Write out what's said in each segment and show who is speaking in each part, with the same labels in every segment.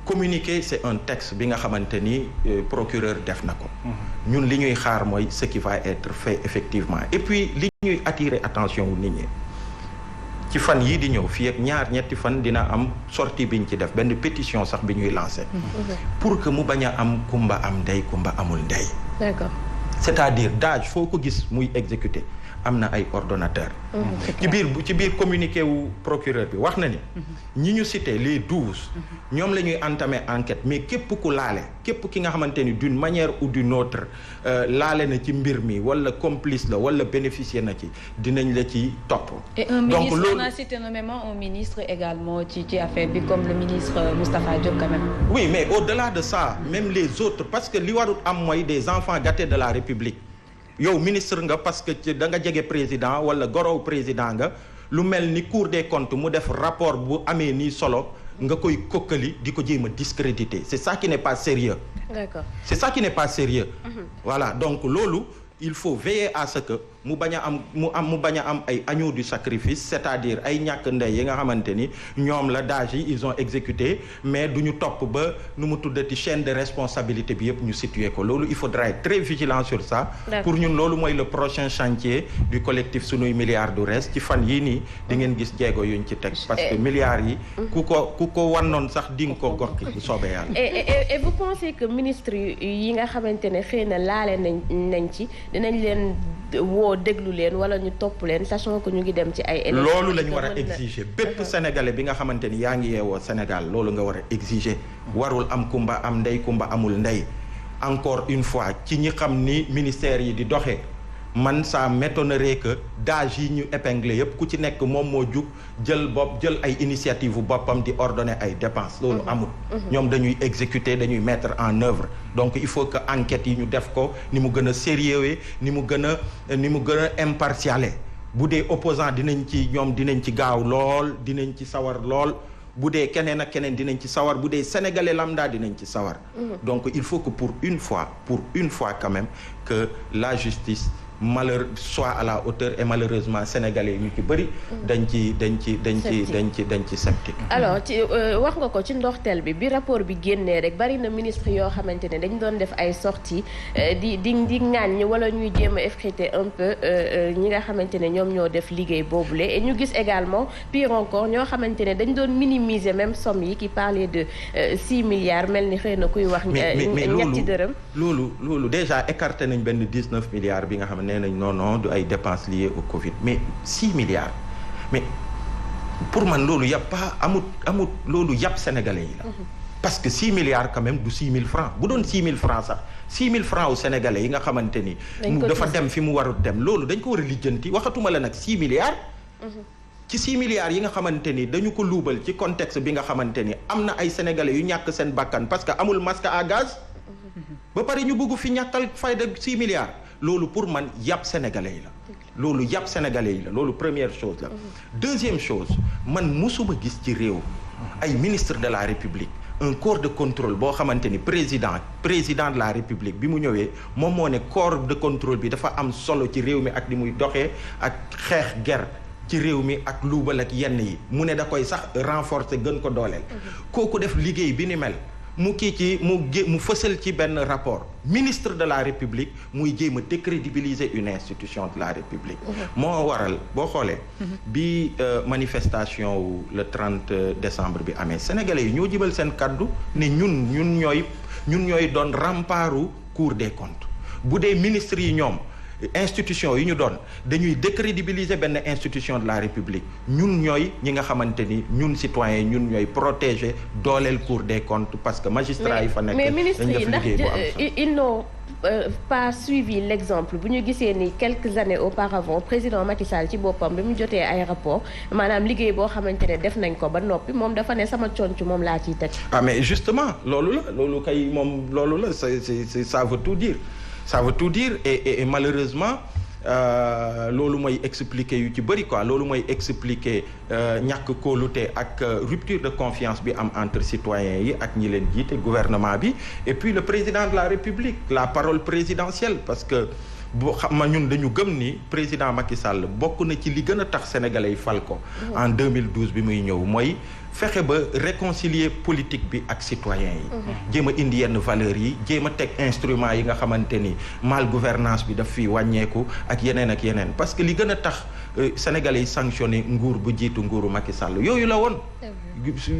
Speaker 1: communiqué c'est un texte bi nga xamante ni procureur def na ko. ñun li ñuy xaar mooy ce qui va être fait effectivement et puis li ñuy attirer attention wu nit ñi ci fan yii di ñëw fii ak ñetti fan dina am sortie bi ñu ci def benn pétition sax bi ñuy lancé. pour que mu bañ a am kumba am ndey kumba amul ndey.
Speaker 2: D'accord.
Speaker 1: c'est-à-dire DAGE foo ko gis muy exécuté am na ay ordonnateurs. ci biir communiqué wu procureur bi wax na ni. ñi ñu cité les 12. ñoom la ñuy entamer enquête mais képp ku laale képp ki nga xamante ni d'une manière ou d'une autre laale na ci mbir mi wala complice la wala bénéficier na ci dinañ la ci topp.
Speaker 2: et un ministre donc on a cité nommément un ministre également ci affaire bi comme le ministre Moustapha Diop quand même.
Speaker 1: oui mais au-delà de ça même les autres parce que li warut am mooy des enfants gâtés de la République. yow ministre nga parce que da nga jege président wala gorow président nga lu mel ni Cour des comptes mu def rapport bu amee nii solo nga koy kokkali di ko jéem a discréditer c'est ça qui n'est pas sérieux.
Speaker 2: D'accord.
Speaker 1: C'est ça qui n'est pas sérieux. Voilà donc loolu il faut veiller à ce que mu bañ a am ay agneau du sacrifice c'est-à-dire ay ñàkk ndey yi nga xamante ni ñoom la DAGE yi ils ont exécuté mais du ñu topp ba nu mu tuddati chaîne de responsabilité bi yëpp ñu situé ko loolu il faudra être très vigilant sur ça. pour ñun loolu mooy le prochain chantier du collectif Sunuy Milliards du Reste ci fan yii nii di ngeen gis jéego yuñ ci teg parce que milliards yi ku ko wannoon sax di nga ko gorki bu soobee yàlla.
Speaker 2: et vous pensez que ministre yi nga xamante ne xëy na laale nañ ci dinañ leen woo déglu leen wala ñu topp leen sachant que ñu ngi dem ci ay élections.
Speaker 1: loolu la ñu war a exiger bépp sénégalais bi nga xamante ni yaa ngi yeewoo Sénégal loolu nga war a exiger warul am kumba am ndey kumba amul ndey encore une fois ci ñi xam ni ministère yi di doxee man ça m'étonnerait que DAGE yi ñu épinglé yëpp ku ci nekk moom moo jug jël ay initiative bu boppam di ordonner ay dépenses loolu amul ñoom dañuy exécuter dañuy mettre en œuvre donc il faut que enquêtes yi ñu def ko ni mu gën a sérieux ni mu gën a impartial bu dee opposant dinañ ci gaaw lool dinañ ci sawar lool bu dee keneen ak keneen dinañ ci sawar bu dee sénégalais lambda dinañ ci sawar donc il faut que pour une fois quand même que la justice soit à la hauteur et malheureusement sénégalais ñu ci bëri dañ ci sceptique.
Speaker 2: alors ci wax nga ko ci ndorteel bi rapport bi génnee rek bari na ministre yoo xamante ne dañ doon def ay sorties di ŋàññ wala ñuy jéem a effriter un peu ñi nga xamante ne ñoom ñoo def liggéey boobule et ñu gis également pire encore ñoo xamante ne dañ doon minimiser même somme yi qui parlait de 6 milliards mel ni xëy na kuy wax. ñetti dërëm
Speaker 1: loolu déjà écarté nañ benn 19 milliards bi nga xam ne nee nañ non du ay dépenses liées au Covid mais 6 milliards mais pour man loolu yàpp pas amut loolu yàpp sénégalais yi la. parce que 6 milliards quand même du 6 000 francs bu doon 6 000 francs sax 6 000 francs au sénégalais yi nga xamante ni. dafa dem fi mu warut dem loolu dañ ko war a lijjanti waxatuma la nag 6 milliards. ci 6 milliards yi nga xamante ni dañu ko luubal ci contexte bi nga xamante ni am na ay sénégalais yu ñàkk seen bakkan parce que amul masque à gaz. ba pare ñu bëgg fi ñàkkal fayda 6 milliards. loolu pour man yàpp sénégalais yi la loolu première chose la deuxième chose man musuma gis ci réew ay ministre de la république un corps de contrôle boo xamante ni président de la république bi mu ñëwee moom moo ne corps de contrôle bi dafa am solo ci réew mi ak ni muy doxee ak xeex guerre ci réew mi ak luubal ak yenn yi mu ne da koy sax renforcer gën ko dooleel kooku def liggéey bi ni mel mu fësal ci benn rapport ministre de la république muy jéem a décrédibiliser une institution de la république moo waral boo xoolee bi manifestation wu le 30 décembre bi amee sénégalais yi ñoo jibal seen kaddu ne ñun ñooy doon rempartu Cour des comptes bu dee ministres yi ñoom institution yi ñu doon dañuy décrédibiliser benn institution de la république ñun ñooy ñi nga xamante ni ñun citoyens ñun ñooy protéger dooleel Cour des comptes parce que magistrats yi fa nekk
Speaker 2: mais ministres yi ndax ils n'ont
Speaker 3: pas suivi l'exemple bu ñu gisee ni quelques années auparavant président Macky Sall ci boppam bi mu jotee ay rapport maanaam liggéey boo xamante ne def nañ ko ba noppi moom dafa ne sama conc moom laa ciy teg.
Speaker 1: ah mais justement loolu la loolu kay moom loolu la c'est ça veut tout dire ça veut tout dire et malheureusement loolu mooy expliquer yu ci bëri quoi loolu mooy expliquer ñàkk kóolute ak rupture de confiance bi am entre citoyens yi ak ñi leen jiite gouvernement bi et puis le président de la République la parole présidentielle parce que boo xam ma ñun dañu gëm ni président Macky Sall bokk na ci li gën a tax sénégalais yi fal ko en 2012 bi muy ñëw mooy fexe ba réconcilier politique bi ak citoyens yi jéem a indi yenn valeurs yi jéem a teg instruments yi nga xamante ni mal gouvernance bi daf fi wàññeeku ak yeneen parce que li gën a tax sénégalais yi sanctionné nguur bu jiitu nguuru Macky Sall yooyu la woon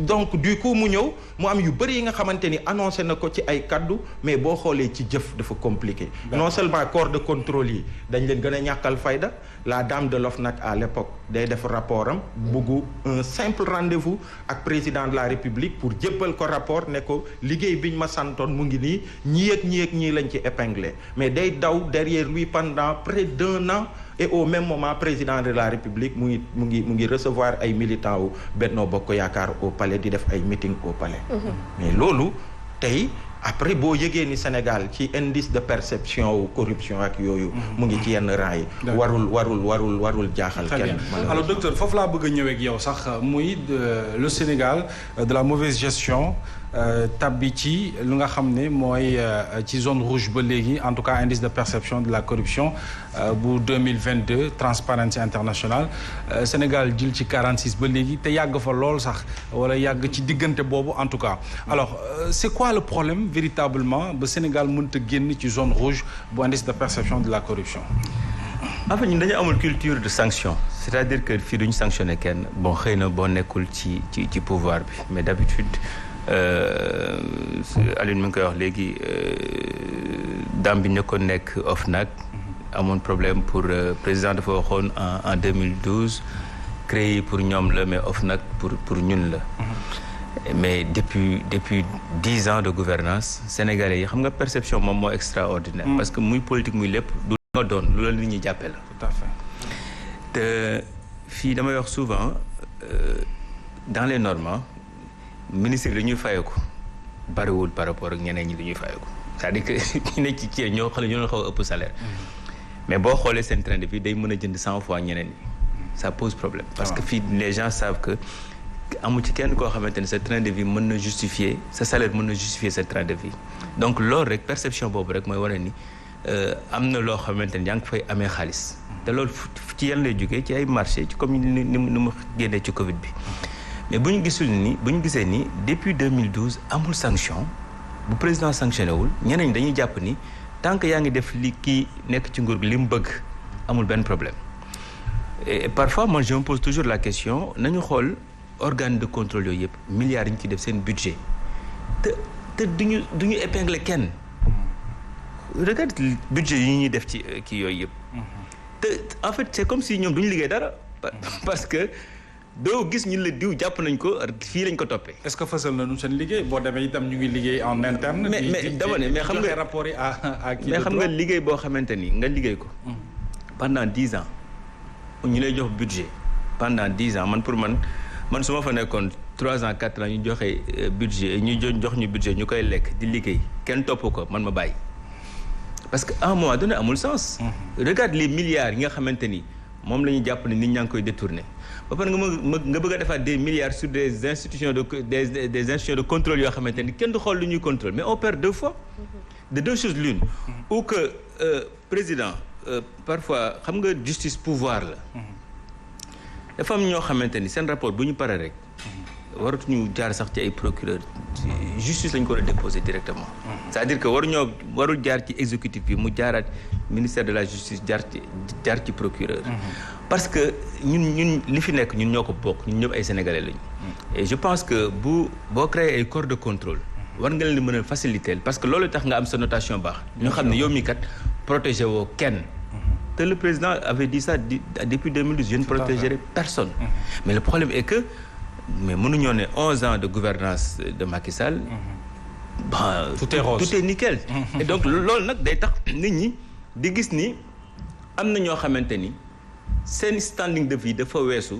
Speaker 1: donc du coup mu ñëw mu am yu bëri yi nga xamante ni annoncé na ko ci ay kaddu mais boo xoolee ci jëf dafa compliqué non seulement corps de contrôle yi dañ leen gën a ñàkkal fayda la dame de l'OFNAC à l'époque day def rapport am buggu un simple rendez-vous ak président de la République pour jébbal ko rapport ne ko liggéey biñ ma santoon mu ngi nii ñii ak ñii lañ ci épinglé mais day daw derrière lui pendant près d'1 an et au même moment président de la République mu ngi recevoir ay militants wu Benno Bokk Yaakaar au palais di def ay meeting au palais mais loolu tey après boo yëgee ni Sénégal ci indice de perception wu corruption ak yooyu mu ngi ci yenn rang yi warul jaaxal kenn
Speaker 4: alors docteur foofu laa bëgg a ñëwee ak yow sax muy le Sénégal de la mauvaise gestion tabbi ci lu nga xam ne mooy ci zone rouge ba léegi en tout cas indice de perception de la corruption bu 2022 Transparency International Sénégal jël ci 46 ba léegi te yàgg fa lool sax wala yàgg ci diggante boobu en tout cas alors c'est quoi le problème véritablement ba Sénégal mënta génn ci zone rouge bu indice de perception de la corruption
Speaker 5: en fait ñun dañu amul culture de sanction c'est-à-dire que fii duñu sanctionner kenn bon xëy na boo nekkul ci pouvoir bi mais d'habitude Alioune mi ngi koy wax léegi dame bi ñu ko nekk OFNAC amoon problème pour président dafa waxoon en 2012 créé pour ñoom la mais OFNAC pour ñun la mais depuis 10 ans de gouvernance sénégalais yi xam nga perception moom moo extraordinaire parce que muy politique muy lépp du nga doon lu la nit ñi jàppee la
Speaker 4: tout à fait
Speaker 5: te fii damay wax souvent dans les normes ministre yi dañuy fayeeku bariwul par rapport ak ñeneen ñi dañuy fayeeku c'est-à-dire que ñu ne ci Thiès ñoo xaw a ëpp salaire mais boo xoolee seen train de vie day mën a jënd 100 fois ñeneen ñi ça pose problème parce que fii les gens savent que amu ci kenn koo xamante ne sa train de vie mën na justifier sa salaire mën na justifier sa train de vie donc loolu rek perception boobu rek mooy wane ni am na loo xamante ni yaa ngi fay amee xaalis te loolu ci yan lay jógee ci ay marché ci comme ni mu génnee ci Covid bi mais bu ñu gisee ni depuis 2012 amul sanction bu président sanctionné wul ñeneen dañuy jàpp ni tant que yaa ngi def li kii nekk ci nguur gi li mu bëgg amul benn problème et parfois moi je me pose toujours la question nañu xool organe de contrôle yooyu yëpp milliards yi ñu ci def seen budget te duñu épingler kenn regarde budget yi ñuy def ci kii yooyu yëpp te en fait c'est comme si ñoom duñu liggéey dara parce que doo gis ñu la diw jàpp nañ ko fii lañ ko toppee.
Speaker 4: est-ce que fësal nañu seen liggéey boo demee itam ñu ngi liggéey en interne.
Speaker 5: mais dama ne mais xam nga
Speaker 4: rapport yi à
Speaker 5: mais xam nga liggéey boo xamante ni nga liggéey ko. pendant 10 ans ñu lay jox budget pendant 10 ans man pour man su ma fa nekkoon 3 ans 4 ans ñu joxe budget ñu jox ñu budget ñu koy lekk di liggéey kenn topp ko man ma bàyyi parce que à un moment donné amul sens. regarde les milliards yi nga xamante ni moom la ñuy jàpp ne nit ñaa ngi koy détourner. ba pare nga bëgg a defaat des milliards sur des institutions des institutions de contrôle yoo xamante ni kenn du xool lu ñuy contrôle mais on perd 2 fois de 2 choses l'une ou que président parfois xam nga justice pouvoir la dafa am ñoo xamante ni seen rapport bu ñu paree rek waratuñu jaar sax ci ay procureur justice lañ ko war a déposer directement c'est-à-dire que warul jaar ci exécutif bi mu jaaraat ministère de la justice jaar ci procureur parce que ñun li fi nekk ñun ñoo ko bokk ñun ñëpp ay sénégalais lañu et je pense que boo créer ay corps de contrôle war nga leen di mën a faciliter parce que loolu tax nga am sa notation baax ñu xam ne yow mi kat protégé woo kenn te le président avait dit ça depuis 2012 je ne protégerai personne mais le problème est que mais mënuñoo ne 11 ans de gouvernance de Macky Sall
Speaker 4: tout est rose
Speaker 5: tout est nickel et donc loolu nag day tax nit ñi di gis ni am na ñoo xamante ni seen standing de vie dafa weesu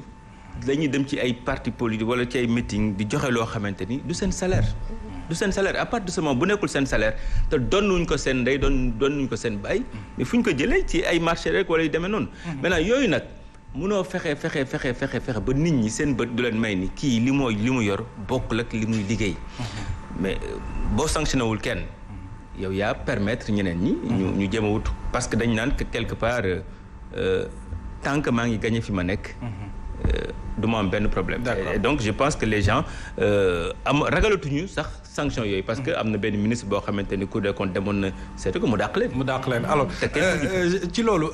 Speaker 5: dañuy dem ci ay parti politique wala ci ay meeting di joxe loo xamante ni du seen salaire à part de ce moment bu nekkul seen salaire te donnuñ ko seen ndey donnuñ ko seen baay mais fu ñu ko jëlee ci ay marché rek wala yu demee noonu maintenant yooyu nag mënoo fexe ba nit ñi seen bët du leen may ni kii li mu yor bokkul ak li muy liggéey mais boo sanctionné wul kenn yow yaa permettre ñeneen ñi. ñu jéem a wut parce que dañ naan que quelque part tant que maa ngi gagné fi ma nekk. du ma am benn problème. Et donc je pense que les gens ragalatuñu sax sanction yooyu parce que am na benn ministre boo xamante ni Cour des comptes demoon na seetu ko mu dàq leen.
Speaker 4: Alors ci loolu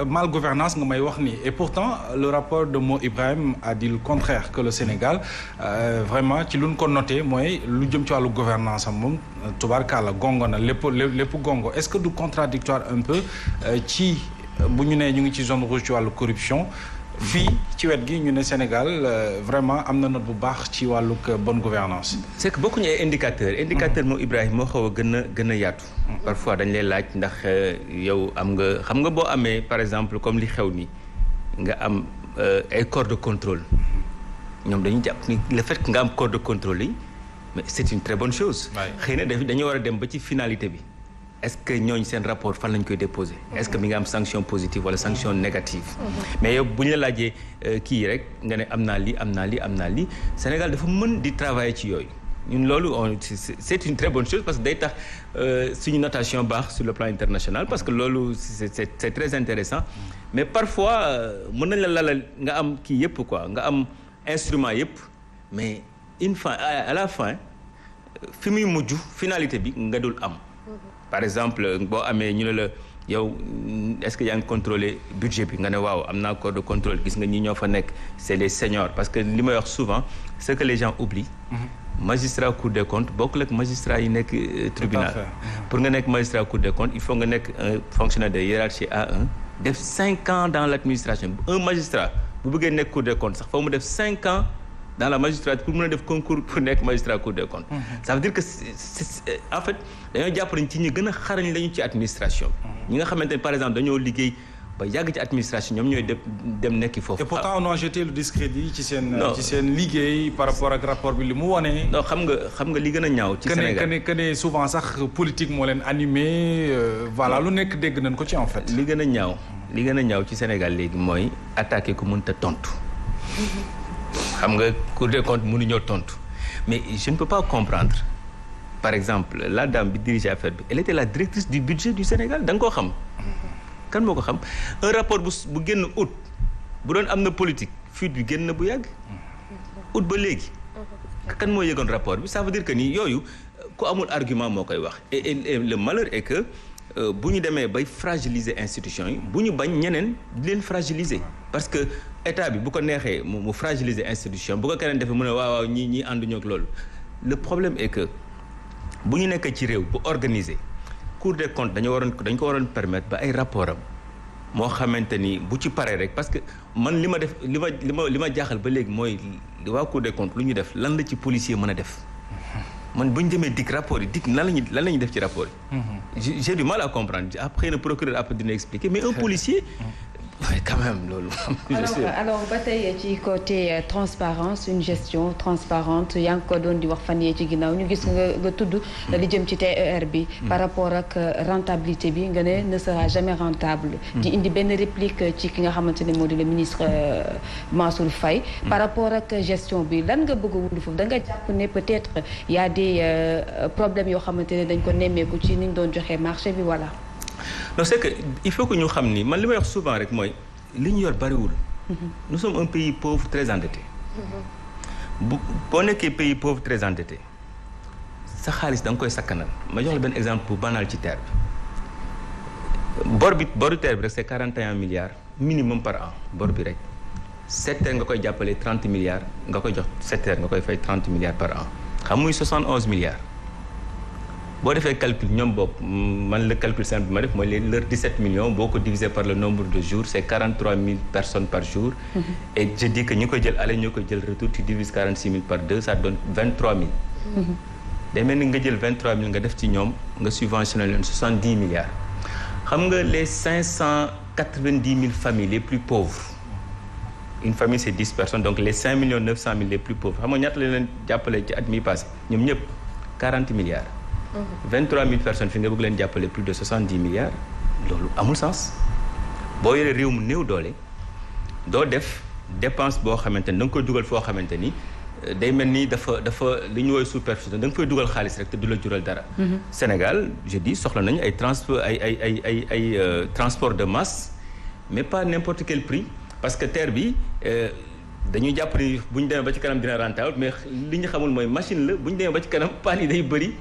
Speaker 4: mal gouvernance nga may wax nii et pourtant le rapport de Mo Ibrahim a dit le contraire que le Sénégal vraiment ci lu ñu ko noté mooy lu jëm ci wàllu gouvernance am moom tubaarkàlla gongo na lépp gongo est-ce que du contradictoire un peu ci bu ñu nee ñu ngi ci zone rouge ci wàllu corruption. fii ci wet gi ñu ne Sénégal vraiment am na note bu baax ci wàllug bonne gouvernance
Speaker 5: c'est que bokkuñu ay indicateur moo Ibrahima moo xaw a gën a yaatu parfois dañ lay laaj ndax yow xam nga boo amee par exemple comme li xew ni nga am ay corps de contrôle ñoom dañu jàpp ni le fait que nga am corps de contrôle yi mais c'est une très bonne chose xëy na dañu war a dem ba ci finalité bi est-ce que ñooñu seen rapport fan lañ koy déposer est-ce que mi nga am sanction positive wala sanction négative mais yow bu ñu la laajee kii rek nga ne am naa lii Sénégal dafa mën di travailler ci yooyu ñun loolu c'est une très bonne chose parce que day tax suñu notation baax sur le plan international parce que loolu c'est très intéressant mais parfois mën nañ la lalal nga am kii yëpp quoi nga am instrument yëpp mais à la fin fi muy mujj finalité bi nga dul am par exemple boo amee ñu ne la yow est-ce que yaa ngi contrôler budget bi nga ne waaw am naa corps de contrôle gis nga ñi ñoo fa nekk c'est les seniors parce que li may wax souvent ce que les gens oublient magistrat Cour des comptes bokkul ak magistrat yi nekk tribunal pour nga nekk magistrat Cour des comptes il faut nga nekk un fonctionnaire de hiérarchie A1 def 5 ans dans l'administration un magistrat bu bëggee nekk Cour des comptes sax foo mu def 5 ans dans la magistrature pour mën a def concours pour nekk magistrat Cour des comptes ça veut dire que en fait dañoo jàpp nañ ci ñi gën a xarañ lañu ci administration ñi nga xamante ne par exemple dañoo liggéey ba yàgg ci administration ñoom ñooy dem nekki foofu.
Speaker 4: et pourtant on a jeté le discrédit ci seen liggéey par rapport ak rapport bi li mu wone.
Speaker 5: non xam nga li gën a ñaaw ci Sénégal
Speaker 4: que ne souvent sax politique moo leen animé voilà lu nekk dégg nañ ko ci en fait.
Speaker 5: li gën a ñaaw ci Sénégal léegi mooy attaqué ku mënta tontu. xam nga Cour des comptes mënuñoo tontu mais je ne peux pas comprendre par exemple la dame bi dirige affaire bi elle était la directrice du budget du Sénégal da nga koo xam. kan moo ko xam un rapport bu génn août bu doon am na politique fuite bi génn na bu yàgg août ba léegi kan moo yëgoon rapport bi ça veut dire que ni yooyu ku amul argument moo koy wax et le malheur est que bu ñu demee bay fragiliser institution yi bu ñu bañ ñeneen di leen fragiliser parce que état bi bu ko neexee mu fragiliser institution bu ko keneen defee mu ne waaw ñii ànduñu ak loolu le problème est que bu ñu nekkee ci réew bu organiser Cour des comptes dañ ko waroon permettre ba ay rapport am moo xamante ni bu ci paree rek parce que man li ma jaaxal ba léegi mooy waa Cour des comptes lu ñu def lan la ci policier mën a def man bu ñu demee dikk rapport yi dikk lan la ñuy def ci rapport yi j'ai du mal à comprendre après na procureur après dina expliquer mais un policier quand même loolu.
Speaker 3: alors ba tey ci côté transparence une gestion transparente yaa ngi ko doon di wax fan yee ci ginnaaw ñu gis nga tudd li jëm ci TER bi. par rapport ak rentabilité bi nga ne sera jamais rentable. di indi benn réplique ci ki nga xamante ne moo di le ministre Mansour Faye. par rapport ak gestion bi lan nga bëgg a wund foofu da nga jàpp ne peut-être y a des problèmes yoo xamante ne dañ ko nemmeeku ci ni ñu doon joxe marché bi voilà.
Speaker 5: non c'est que il faut que ñu xam ni man li may wax souvent rek mooy li ñu yor bariwul. nous sommes un pays pauvre très endetté. boo nekkee pays pauvre très endetté sa xaalis da nga koy sakkanal ma jox la benn exemple bu banal ci terre bi boru terre bi rek c'est 41 milliards minimum par an bor bi rek 7 heures nga koy jàppale 30 milliards nga koy jox 7 heures nga koy fay 30 milliards par an xam muy 71 milliards. boo defee calcul ñoom bopp man le calcul simple bi ma def mooy leur 17 millions boo ko divisé par le nombre de jours c'est 43 000 personnes par jour. Et je dis que ñi koy jël aller ñoo koy jël retour tu divises 46 000 par 2 ça donne 23 000. day mel ni nga jël 23 000 nga def ci ñoom nga subventionné leen 70 milliards. xam nga les 590 000 familles les plus pauvres une famille c'est 10 personnes donc les 5 900 000 les plus pauvres xam nga ñaata la leen jàppale ci at mi passé ñoom ñëpp 40 milliards. 23 000 personnes fi nga bëgg leen jàppale plus de 70 milliards loolu amul sens boo yoree réew mu néew doole doo def dépense boo xamante ni da nga koy dugal foo xamante ni day mel ni dafa li ñu woowee superficie da nga fay dugal xaalis rek te du la jural dara. Sénégal je dis soxla nañu ay transport de masse mais pas n'importe quel prix parce que terre bi dañuy jàpp ni bu ñu demee ba ci kanam dina rentable mais li ñu xamul mooy machine la bu ñu demee ba ci kanam paan yi day bëri.